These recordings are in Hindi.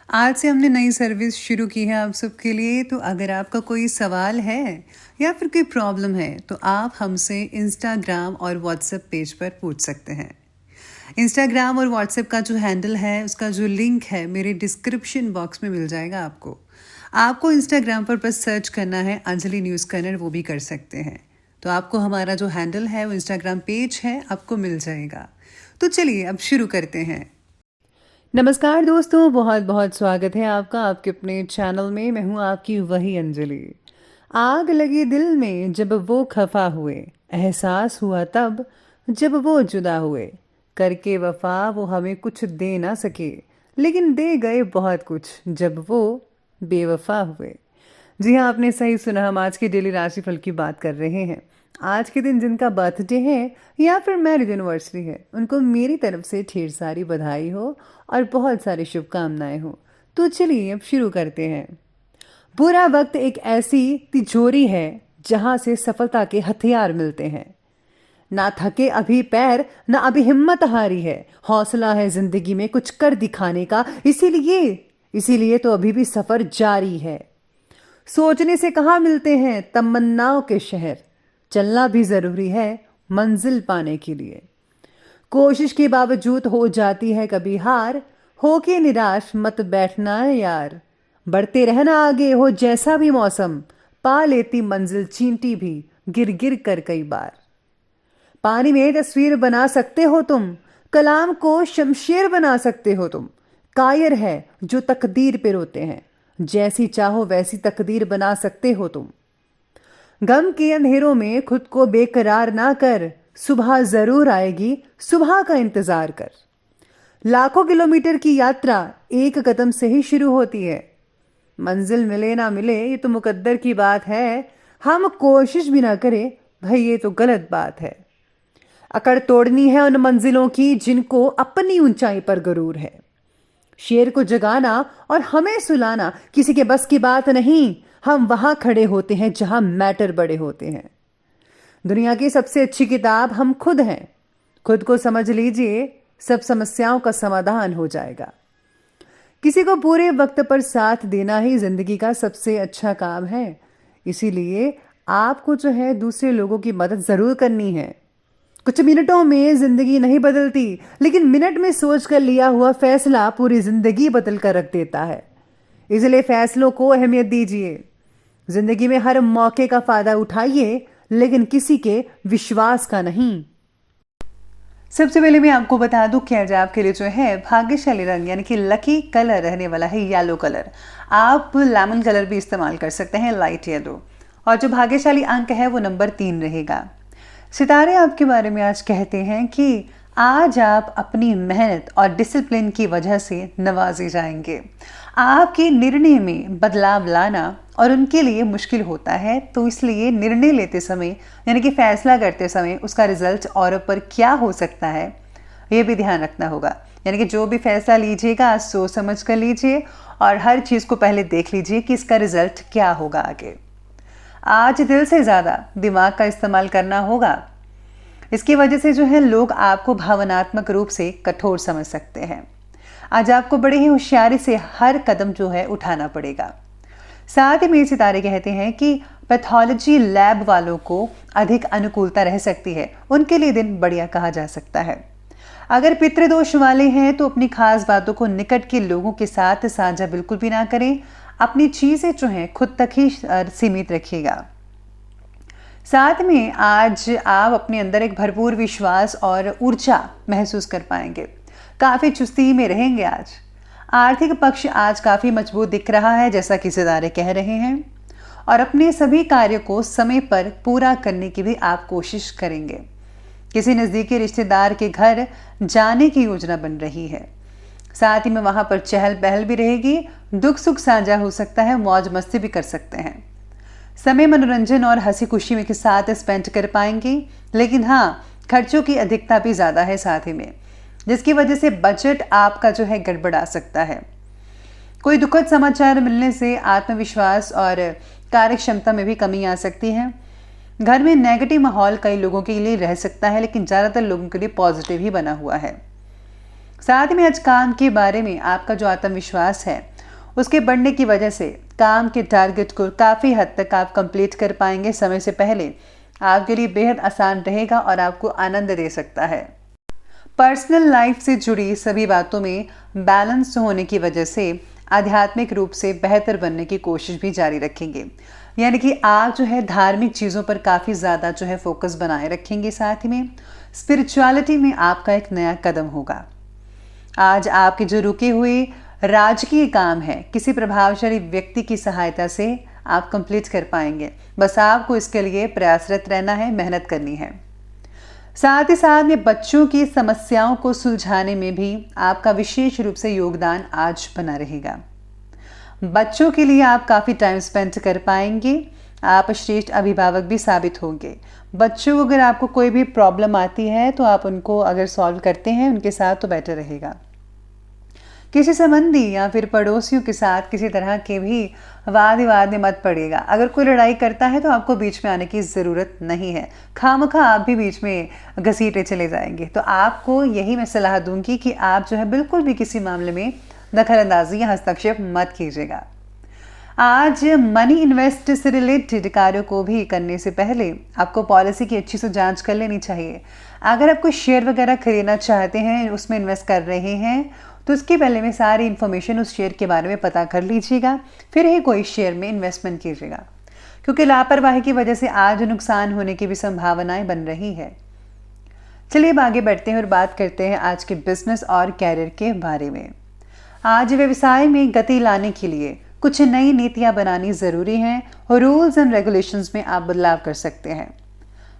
आज से हमने नई सर्विस शुरू की है आप सबके लिए। तो अगर आपका कोई सवाल है या फिर कोई प्रॉब्लम है तो आप हमसे इंस्टाग्राम और व्हाट्सएप पेज पर पूछ सकते हैं। इंस्टाग्राम और व्हाट्सएप का जो हैंडल है उसका जो लिंक है मेरे डिस्क्रिप्शन बॉक्स में मिल जाएगा आपको। आपको इंस्टाग्राम पर बस सर्च करना है अंजलि न्यूज़ कन्नड़, वो भी कर सकते हैं। तो आपको हमारा जो हैंडल है वो इंस्टाग्राम पेज है आपको मिल जाएगा। तो चलिए अब शुरू करते हैं। नमस्कार दोस्तों, बहुत बहुत स्वागत है आपका आपके अपने चैनल में। मैं हूँ आपकी वही अंजलि। आग लगी दिल में जब वो खफा हुए, एहसास हुआ तब जब वो जुदा हुए, करके वफा वो हमें कुछ दे ना सके, लेकिन दे गए बहुत कुछ जब वो बेवफा हुए। जी हाँ, आपने सही सुना। हम आज की डेली राशिफल की बात कर रहे हैं। आज के दिन जिनका बर्थडे है या फिर मैरिज एनिवर्सरी है उनको मेरी तरफ से ढेर सारी बधाई हो और बहुत सारी शुभकामनाएं हो। तो चलिए अब शुरू करते हैं। बुरा वक्त एक ऐसी तिजोरी है जहां से सफलता के हथियार मिलते हैं। ना थके अभी पैर, ना अभी हिम्मत हारी है, हौसला है जिंदगी में कुछ कर दिखाने का, इसीलिए तो अभी भी सफर जारी है। सोचने से कहाँ मिलते हैं तमन्नाओं के शहर, चलना भी जरूरी है मंजिल पाने के लिए। कोशिश के बावजूद हो जाती है कभी हार, होके निराश मत बैठना यार। बढ़ते रहना आगे हो जैसा भी मौसम, पा लेती मंजिल चींटी भी गिर गिर कर कई बार। पानी में तस्वीर बना सकते हो तुम, कलाम को शमशेर बना सकते हो तुम। कायर है जो तकदीर पे रोते हैं, जैसी चाहो वैसी तकदीर बना सकते हो तुम। गम के अंधेरों में खुद को बेकरार ना कर, सुबह जरूर आएगी, सुबह का इंतजार कर। लाखों किलोमीटर की यात्रा एक कदम से ही शुरू होती है। मंजिल मिले ना मिले ये तो मुकद्दर की बात है, हम कोशिश भी ना करें भाई ये तो गलत बात है। अकड़ तोड़नी है उन मंजिलों की जिनको अपनी ऊंचाई पर गरूर है। शेर को जगाना और हमें सुलाना किसी के बस की बात नहीं, हम वहां खड़े होते हैं जहां मैटर बड़े होते हैं। दुनिया की सबसे अच्छी किताब हम खुद हैं, खुद को समझ लीजिए, सब समस्याओं का समाधान हो जाएगा। किसी को पूरे वक्त पर साथ देना ही जिंदगी का सबसे अच्छा काम है, इसीलिए आपको जो है दूसरे लोगों की मदद जरूर करनी है। कुछ मिनटों में जिंदगी नहीं बदलती, लेकिन मिनट में सोच कर लिया हुआ फैसला पूरी जिंदगी बदल कर रख देता है। इसलिए फैसलों को अहमियत दीजिए। जिंदगी में हर मौके का फायदा उठाइए, लेकिन किसी के विश्वास का नहीं। सबसे पहले मैं आपको बता दूं कि आज आपके लिए जो है भाग्यशाली रंग यानी कि लकी कलर रहने वाला है येलो कलर। आप लेमन कलर भी इस्तेमाल कर सकते हैं, लाइट येलो। और जो भाग्यशाली अंक है वो नंबर 3 रहेगा। सितारे आपके बारे में आज कहते हैं कि आज आप अपनी मेहनत और डिसिप्लिन की वजह से नवाजे जाएंगे। आपके निर्णय में बदलाव लाना और उनके लिए मुश्किल होता है, तो इसलिए निर्णय लेते समय यानी कि फैसला करते समय उसका रिजल्ट औरों पर क्या हो सकता है ये भी ध्यान रखना होगा। यानी कि जो भी फैसला लीजिएगा सोच समझ कर लीजिए और हर चीज़ को पहले देख लीजिए कि इसका रिजल्ट क्या होगा आगे। आज दिल से ज़्यादा दिमाग का इस्तेमाल करना होगा। इसकी वजह से जो है लोग आपको भावनात्मक रूप से कठोर समझ सकते हैं। आज आपको बड़े ही होशियारी से हर कदम जो है उठाना पड़ेगा। साथ ही मेरे सितारे कहते हैं कि पैथोलॉजी लैब वालों को अधिक अनुकूलता रह सकती है, उनके लिए दिन बढ़िया कहा जा सकता है। अगर पितृदोष वाले हैं तो अपनी खास बातों को निकट के लोगों के साथ साझा बिल्कुल भी ना करें। अपनी चीज़ें जो हैं खुद तक ही सीमित रखिएगा। साथ में आज आप अपने अंदर एक भरपूर विश्वास और ऊर्जा महसूस कर पाएंगे, काफ़ी चुस्ती में रहेंगे आज। आर्थिक पक्ष आज काफ़ी मजबूत दिख रहा है जैसा कि सितारे कह रहे हैं, और अपने सभी कार्यों को समय पर पूरा करने की भी आप कोशिश करेंगे। किसी नज़दीकी रिश्तेदार के घर जाने की योजना बन रही है। साथ ही में वहाँ पर चहल पहल भी रहेगी, दुख सुख साझा हो सकता है, मौज मस्ती भी कर सकते हैं। समय मनोरंजन और हंसी खुशी में के साथ स्पेंड कर पाएंगे, लेकिन हाँ खर्चों की अधिकता भी ज़्यादा है साथ ही में, जिसकी वजह से बजट आपका जो है गड़बड़ा सकता है। कोई दुखद समाचार मिलने से आत्मविश्वास और कार्य क्षमता में भी कमी आ सकती है। घर में नेगेटिव माहौल कई लोगों के लिए रह सकता है, लेकिन ज़्यादातर लोगों के लिए पॉजिटिव ही बना हुआ है। साथ में आज काम के बारे में आपका जो आत्मविश्वास है उसके बढ़ने की वजह से काम के टारगेट को काफ़ी हद तक आप कंप्लीट कर पाएंगे समय से पहले। आपके लिए बेहद आसान रहेगा और आपको आनंद दे सकता है। पर्सनल लाइफ से जुड़ी सभी बातों में बैलेंस होने की वजह से आध्यात्मिक रूप से बेहतर बनने की कोशिश भी जारी रखेंगे। यानी कि आप जो है धार्मिक चीज़ों पर काफ़ी ज़्यादा जो है फोकस बनाए रखेंगे। साथ ही में स्पिरिचुअलिटी में आपका एक नया कदम होगा। आज आपके जो रुके हुए राजकीय काम है किसी प्रभावशाली व्यक्ति की सहायता से आप कंप्लीट कर पाएंगे। बस आपको इसके लिए प्रयासरत रहना है, मेहनत करनी है। साथ ही साथ में बच्चों की समस्याओं को सुलझाने में भी आपका विशेष रूप से योगदान आज बना रहेगा। बच्चों के लिए आप काफ़ी टाइम स्पेंड कर पाएंगे। आप श्रेष्ठ अभिभावक भी साबित होंगे। बच्चों को अगर आपको कोई भी प्रॉब्लम आती है तो आप उनको अगर सॉल्व करते हैं उनके साथ तो बेटर रहेगा। किसी संबंधी या फिर पड़ोसियों के साथ किसी तरह के भी वाद विवाद में मत पड़िएगा। अगर कोई लड़ाई करता है तो आपको बीच में आने की ज़रूरत नहीं है। खामखा आप भी बीच में घसीटे चले जाएंगे। तो आपको यही मैं सलाह दूंगी कि आप जो है बिल्कुल भी किसी मामले में दखलंदाजी या हस्तक्षेप मत कीजिएगा। आज मनी इन्वेस्ट से रिलेटेड कार्यों को भी करने से पहले आपको पॉलिसी की अच्छी से जांच कर लेनी चाहिए। अगर आप कोई शेयर वगैरह खरीदना चाहते हैं, उसमें इन्वेस्ट कर रहे हैं, तो उसके पहले में सारी इन्फॉर्मेशन उस शेयर के बारे में पता कर लीजिएगा, फिर ही कोई शेयर में इन्वेस्टमेंट कीजिएगा, क्योंकि लापरवाही की वजह से आज नुकसान होने की भी संभावनाएं बन रही है। चलिए अब आगे बढ़ते हैं और बात करते हैं आज के बिजनेस और कैरियर के बारे में। आज व्यवसाय में गति लाने के लिए कुछ नई नीतियां बनानी ज़रूरी हैं और रूल्स एंड रेगुलेशंस में आप बदलाव कर सकते हैं।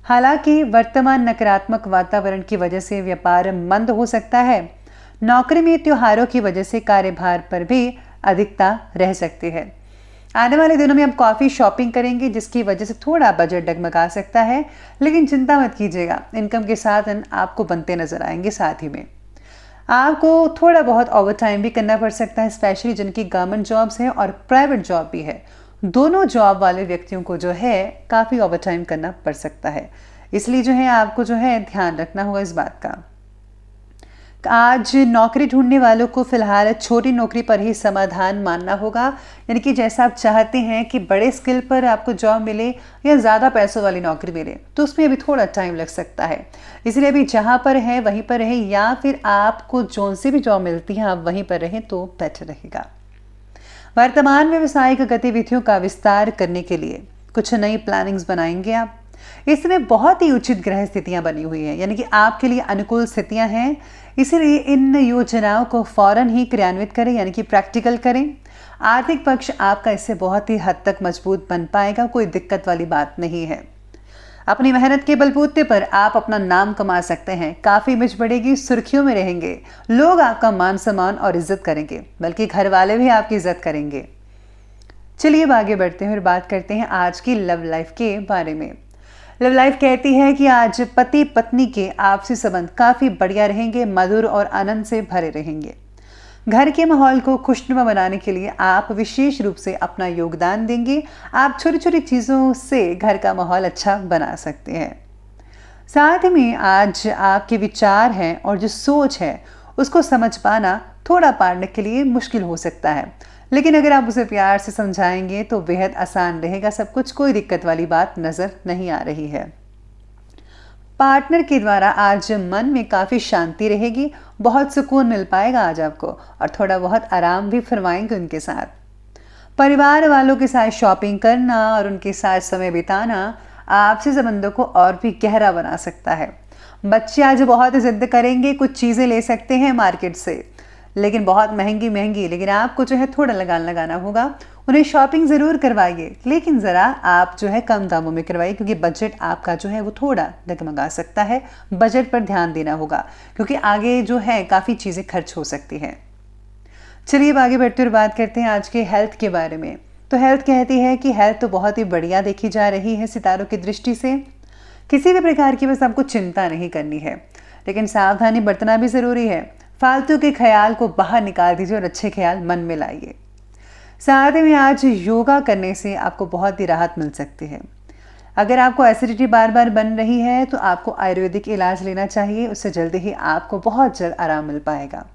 हालांकि वर्तमान नकारात्मक वातावरण की वजह से व्यापार मंद हो सकता है। नौकरी में त्योहारों की वजह से कार्यभार पर भी अधिकता रह सकती है। आने वाले दिनों में आप काफ़ी शॉपिंग करेंगे, जिसकी वजह से थोड़ा बजट डगमगा सकता है, लेकिन चिंता मत कीजिएगा, इनकम के साधन आपको बनते नजर आएंगे। साथ ही में आपको थोड़ा बहुत ओवर टाइम भी करना पड़ सकता है, स्पेशली जिनकी गवर्नमेंट जॉब्स हैं और प्राइवेट जॉब भी है। दोनों जॉब वाले व्यक्तियों को जो है काफ़ी ओवर टाइम करना पड़ सकता है। इसलिए जो है आपको जो है ध्यान रखना होगा इस बात का। आज नौकरी ढूंढने वालों को फिलहाल छोटी नौकरी पर ही समाधान मानना होगा। यानी कि जैसा आप चाहते हैं कि बड़े स्किल पर आपको जॉब मिले या ज़्यादा पैसों वाली नौकरी मिले, तो उसमें अभी थोड़ा टाइम लग सकता है। इसलिए अभी जहाँ पर है वहीं पर रहें, या फिर आपको जोन से भी जॉब मिलती है आप वहीं पर रहें तो बेटर रहेगा। वर्तमान व्यावसायिक गतिविधियों का विस्तार करने के लिए कुछ नई प्लानिंग्स बनाएंगे आप। इस समय बहुत ही उचित ग्रह स्थितियां बनी हुई हैं, यानी कि आपके लिए अनुकूल स्थितियां हैं। इसलिए इन योजनाओं को फौरन ही क्रियान्वित करें, यानी कि प्रैक्टिकल करें। आर्थिक पक्ष आपका इससे बहुत ही हद तक मजबूत बन पाएगा, कोई दिक्कत वाली बात नहीं है। अपनी मेहनत के बलबूते पर आप अपना नाम कमा सकते हैं। काफ़ी इमेज बढ़ेगी, सुर्खियों में रहेंगे, लोग आपका मान सम्मान और इज्जत करेंगे, बल्कि घर वाले भी आपकी इज्जत करेंगे। चलिए अब आगे बढ़ते हैं और बात करते हैं आज की लव लाइफ के बारे में। लव लाइफ कहती है कि आज पति पत्नी के आपसी संबंध काफ़ी बढ़िया रहेंगे, मधुर और आनंद से भरे रहेंगे। घर के माहौल को खुशनुमा बनाने के लिए आप विशेष रूप से अपना योगदान देंगे। आप छोटी छोटी चीज़ों से घर का माहौल अच्छा बना सकते हैं। साथ में आज आपके विचार हैं और जो सोच है उसको समझ पाना थोड़ा पाने के लिए मुश्किल हो सकता है, लेकिन अगर आप उसे प्यार से समझाएंगे तो बेहद आसान रहेगा सब कुछ। कोई दिक्कत वाली बात नज़र नहीं आ रही है। पार्टनर के द्वारा आज मन में काफ़ी शांति रहेगी, बहुत सुकून मिल पाएगा आज आपको, और थोड़ा बहुत आराम भी फरमाएंगे उनके साथ। परिवार वालों के साथ शॉपिंग करना और उनके साथ समय बिताना आपसी संबंधों को और भी गहरा बना सकता है। बच्चे आज बहुत जिद करेंगे, कुछ चीज़ें ले सकते हैं मार्केट से, लेकिन बहुत महंगी, लेकिन आपको जो है थोड़ा लगाना होगा। उन्हें शॉपिंग ज़रूर करवाइए, लेकिन ज़रा आप जो है कम दामों में करवाइए, क्योंकि बजट आपका जो है वो थोड़ा डगमगा सकता है। बजट पर ध्यान देना होगा, क्योंकि आगे जो है काफ़ी चीज़ें खर्च हो सकती हैं। चलिए अब आगे बढ़ते हुए बात करते हैं आज के हेल्थ के बारे में। तो हेल्थ कहती है कि हेल्थ तो बहुत ही बढ़िया देखी जा रही है सितारों की दृष्टि से। किसी भी प्रकार की बस आपको चिंता नहीं करनी है, लेकिन सावधानी बरतना भी ज़रूरी है। फालतू के ख्याल को बाहर निकाल दीजिए और अच्छे ख्याल मन में लाइए। साथ में आज योगा करने से आपको बहुत ही राहत मिल सकती है। अगर आपको एसिडिटी बार बार बन रही है तो आपको आयुर्वेदिक इलाज लेना चाहिए, उससे जल्दी ही आपको बहुत जल्द आराम मिल पाएगा।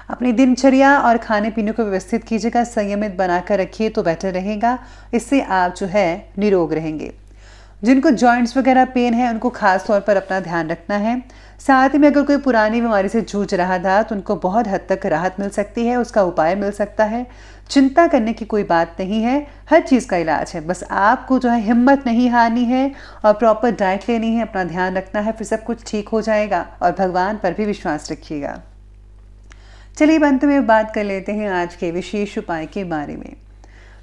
अपनी दिनचर्या और खाने पीने को व्यवस्थित कीजिएगा, संयमित बनाकर रखिए तो बेटर रहेगा। इससे आप जो है निरोग रहेंगे। जिनको जॉइंट्स वगैरह पेन है उनको खास तौर पर अपना ध्यान रखना है। साथ ही में अगर कोई पुरानी बीमारी से जूझ रहा था तो उनको बहुत हद तक राहत मिल सकती है, उसका उपाय मिल सकता है। चिंता करने की कोई बात नहीं है, हर चीज़ का इलाज है। बस आपको जो है हिम्मत नहीं हारनी है और प्रॉपर डाइट लेनी है, अपना ध्यान रखना है, फिर सब कुछ ठीक हो जाएगा। और भगवान पर भी विश्वास रखिएगा। चलिए अंत में बात कर लेते हैं आज के विशेष उपाय के बारे में।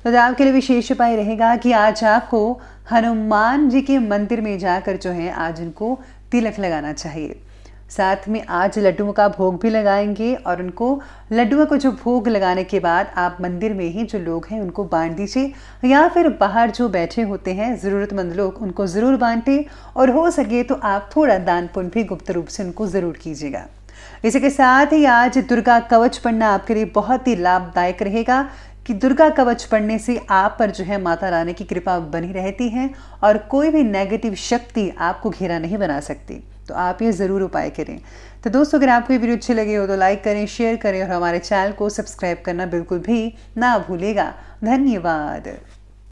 तो आपके लिए विशेष उपाय रहेगा कि आज आपको हनुमान जी के मंदिर में जाकर जो है आज उनको तिलक लगाना चाहिए। साथ में आज लड्डुओं का भोग भी लगाएंगे और उनको लड्डुओं को जो भोग लगाने के बाद आप मंदिर में ही जो लोग हैं उनको बांट दीजिए, या फिर बाहर जो बैठे होते हैं ज़रूरतमंद लोग उनको ज़रूर बांटें। और हो सके तो आप थोड़ा दान पुण्य भी गुप्त रूप से उनको ज़रूर कीजिएगा। इसी के साथ ही आज दुर्गा कवच पढ़ना आपके लिए बहुत ही लाभदायक रहेगा कि दुर्गा कवच पढ़ने से आप पर जो है माता रानी की कृपा बनी रहती है और कोई भी नेगेटिव शक्ति आपको घेरा नहीं बना सकती। तो आप ये ज़रूर उपाय करें। तो दोस्तों, अगर आपको ये वीडियो अच्छी लगी हो तो लाइक करें, शेयर करें और हमारे चैनल को सब्सक्राइब करना बिल्कुल भी ना भूलेगा। धन्यवाद।